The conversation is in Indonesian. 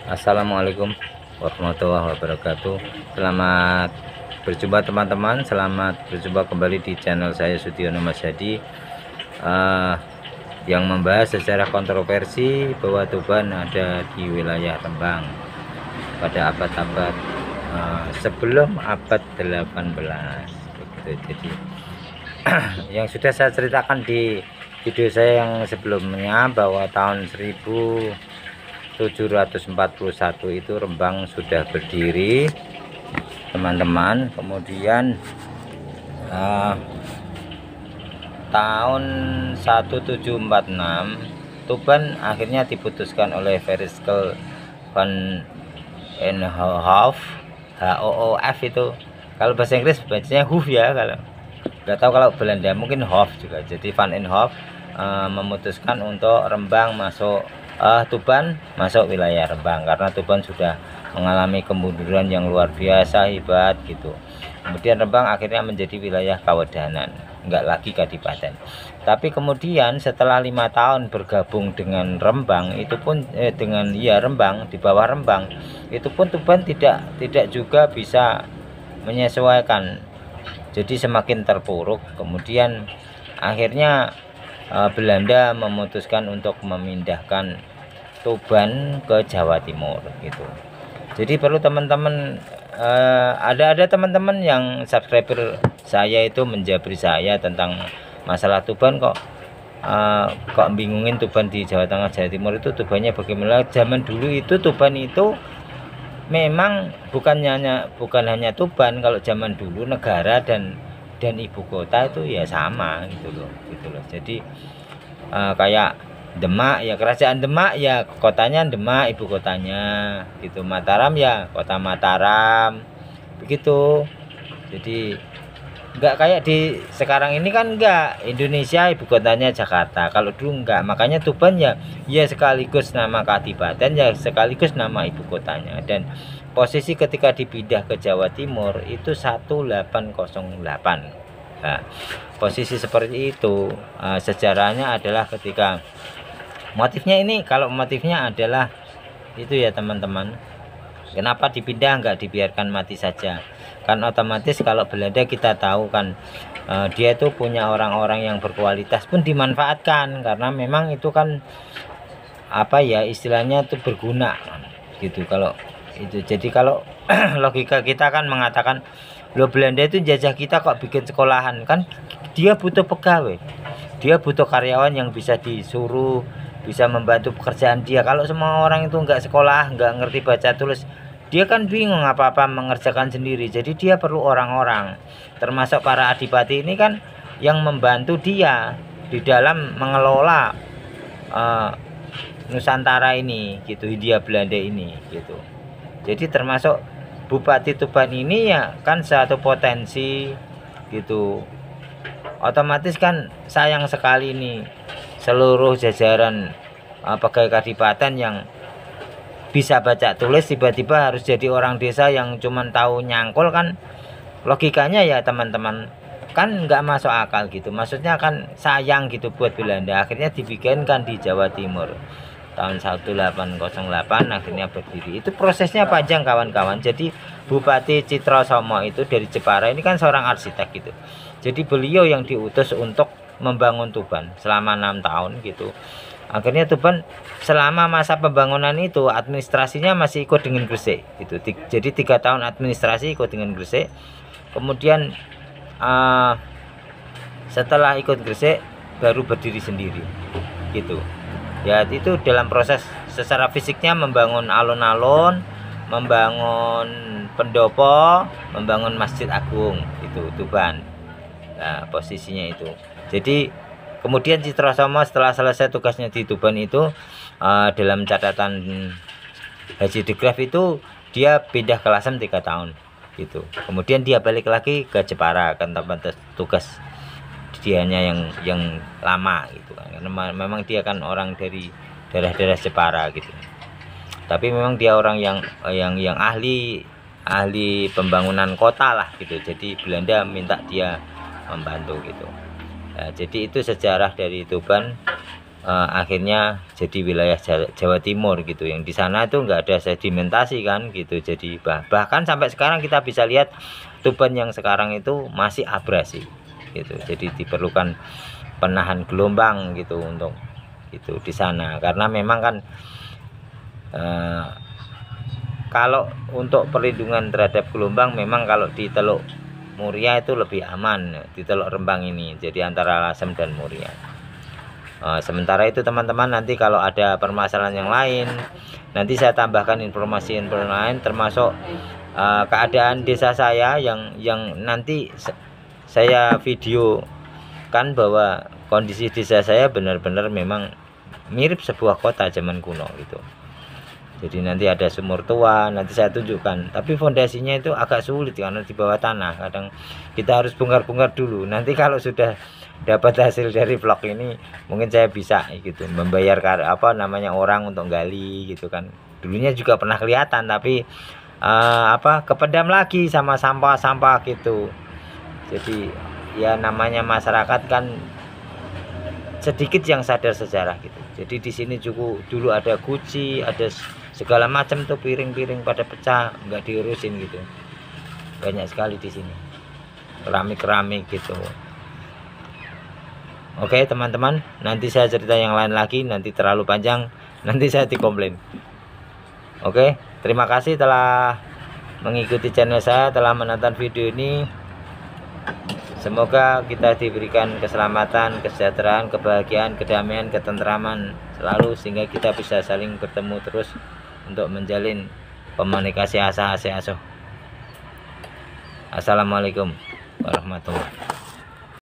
Assalamualaikum warahmatullahi wabarakatuh. Selamat berjumpa teman-teman, selamat berjumpa kembali di channel saya Sudiono Mas Hadi, yang membahas secara kontroversi bahwa Tuban ada di wilayah Rembang pada abad-abad sebelum abad 18 begitu. Jadi yang sudah saya ceritakan di video saya yang sebelumnya bahwa tahun 1741 itu Rembang sudah berdiri, teman-teman. Kemudian tahun 1746 Tuban akhirnya diputuskan oleh Veriskel van Enhoff, HOOF itu. Kalau bahasa Inggris bacanya Hof ya, kalau nggak tahu kalau Belanda mungkin Hof juga. Jadi Van Enhoff memutuskan untuk Rembang masuk Tuban masuk wilayah Rembang, karena Tuban sudah mengalami kemunduran yang luar biasa hebat gitu. Kemudian Rembang akhirnya menjadi wilayah Kawedanan, enggak lagi kadipaten. Tapi kemudian setelah 5 tahun bergabung dengan Rembang, itu pun dengan Rembang, di bawah Rembang, itu pun Tuban tidak juga bisa menyesuaikan. Jadi semakin terpuruk. Kemudian akhirnya Belanda memutuskan untuk memindahkan Tuban ke Jawa Timur gitu. Jadi perlu teman-teman, ada teman-teman yang subscriber saya itu menjabri saya tentang masalah Tuban, kok bingungin Tuban di Jawa Tengah, Jawa Timur itu Tubannya bagaimana. Zaman dulu itu Tuban itu memang bukan hanya Tuban. Kalau zaman dulu negara dan ibu kota itu ya sama gitu loh. Jadi kayak Demak ya kerajaan Demak ya kotanya Demak, ibu kotanya gitu. Mataram ya kota Mataram begitu. Jadi enggak kayak di sekarang ini kan, enggak, Indonesia ibu kotanya Jakarta. Kalau dulu enggak, makanya Tuban ya sekaligus nama kadipaten, ya sekaligus nama ibu kotanya. Dan posisi ketika dipindah ke Jawa Timur itu 1808. Nah, posisi seperti itu sejarahnya adalah ketika motifnya ini, kalau motifnya adalah itu ya teman-teman, kenapa dipindah, enggak dibiarkan mati saja. Kan otomatis kalau Belanda kita tahu kan, dia itu punya orang-orang yang berkualitas pun dimanfaatkan, karena memang itu kan apa ya istilahnya itu berguna gitu. Kalau itu jadi kalau logika kita kan mengatakan, loh Belanda itu jajah kita kok bikin sekolahan, kan dia butuh pegawai, dia butuh karyawan yang bisa disuruh, bisa membantu pekerjaan dia. Kalau semua orang itu enggak sekolah, enggak ngerti baca tulis, dia kan bingung apa-apa mengerjakan sendiri. Jadi dia perlu orang-orang, termasuk para adipati ini kan, yang membantu dia di dalam mengelola Nusantara ini gitu, Hindia Belanda ini gitu. Jadi termasuk Bupati Tuban ini ya kan satu potensi gitu. Otomatis kan sayang sekali ini seluruh jajaran pegawai kadipaten yang bisa baca tulis tiba-tiba harus jadi orang desa yang cuman tahu nyangkul. Kan logikanya ya teman-teman kan nggak masuk akal gitu. Maksudnya kan sayang gitu buat Belanda. Akhirnya dibikinkan di Jawa Timur tahun 1808 akhirnya berdiri. Itu prosesnya panjang kawan-kawan. Jadi Bupati Citrasomo itu dari Jepara ini kan seorang arsitek gitu. Jadi beliau yang diutus untuk membangun Tuban selama 6 tahun gitu. Akhirnya Tuban selama masa pembangunan itu administrasinya masih ikut dengan Gresik gitu. Jadi 3 tahun administrasi ikut dengan Gresik. Kemudian setelah ikut Gresik baru berdiri sendiri gitu. Ya itu dalam proses secara fisiknya membangun alun-alun, membangun pendopo, membangun Masjid Agung itu Tuban. Nah, posisinya itu. Jadi kemudian Citrasomo setelah selesai tugasnya di Tuban itu, dalam catatan Haji de Graaf itu dia pindah ke Lasem 3 tahun gitu. Kemudian dia balik lagi ke Jepara kan, tempat tugas dianya yang lama gitu kan. Karena memang dia kan orang dari daerah-daerah Jepara gitu. Tapi memang dia orang yang ahli pembangunan kota lah gitu. Jadi Belanda minta dia membantu gitu. Nah, jadi itu sejarah dari Tuban. akhirnya jadi wilayah Jawa Timur gitu. Yang di sana itu nggak ada sedimentasi kan gitu. Jadi bahkan sampai sekarang kita bisa lihat Tuban yang sekarang itu masih abrasi gitu. Jadi diperlukan penahan gelombang gitu untuk itu di sana, karena memang kan kalau untuk perlindungan terhadap gelombang memang kalau di Teluk Muria itu lebih aman di Teluk Rembang ini, jadi antara Lasem dan Muria. Sementara itu teman-teman, nanti kalau ada permasalahan yang lain nanti saya tambahkan informasi-informasi lain, termasuk keadaan desa saya yang nanti saya video kan bahwa kondisi desa saya benar-benar memang mirip sebuah kota zaman kuno gitu. Jadi nanti ada sumur tua, nanti saya tunjukkan, tapi fondasinya itu agak sulit karena di bawah tanah, kadang kita harus bongkar-bongkar dulu. Nanti kalau sudah dapat hasil dari vlog ini mungkin saya bisa gitu membayar apa namanya orang untuk gali gitu kan. Dulunya juga pernah kelihatan, tapi kependam lagi sama sampah-sampah gitu. Jadi ya namanya masyarakat kan sedikit yang sadar sejarah gitu. Jadi di sini juga dulu ada guci, ada segala macam tuh, piring-piring pada pecah, nggak diurusin gitu. Banyak sekali di sini keramik-keramik gitu. Oke teman-teman, nanti saya cerita yang lain lagi, nanti terlalu panjang, nanti saya dikomplain. Oke, terima kasih telah mengikuti channel saya, telah menonton video ini. Semoga kita diberikan keselamatan, kesejahteraan, kebahagiaan, kedamaian, ketentraman selalu, sehingga kita bisa saling bertemu terus untuk menjalin komunikasi asuh. Assalamualaikum warahmatullahi wabarakatuh.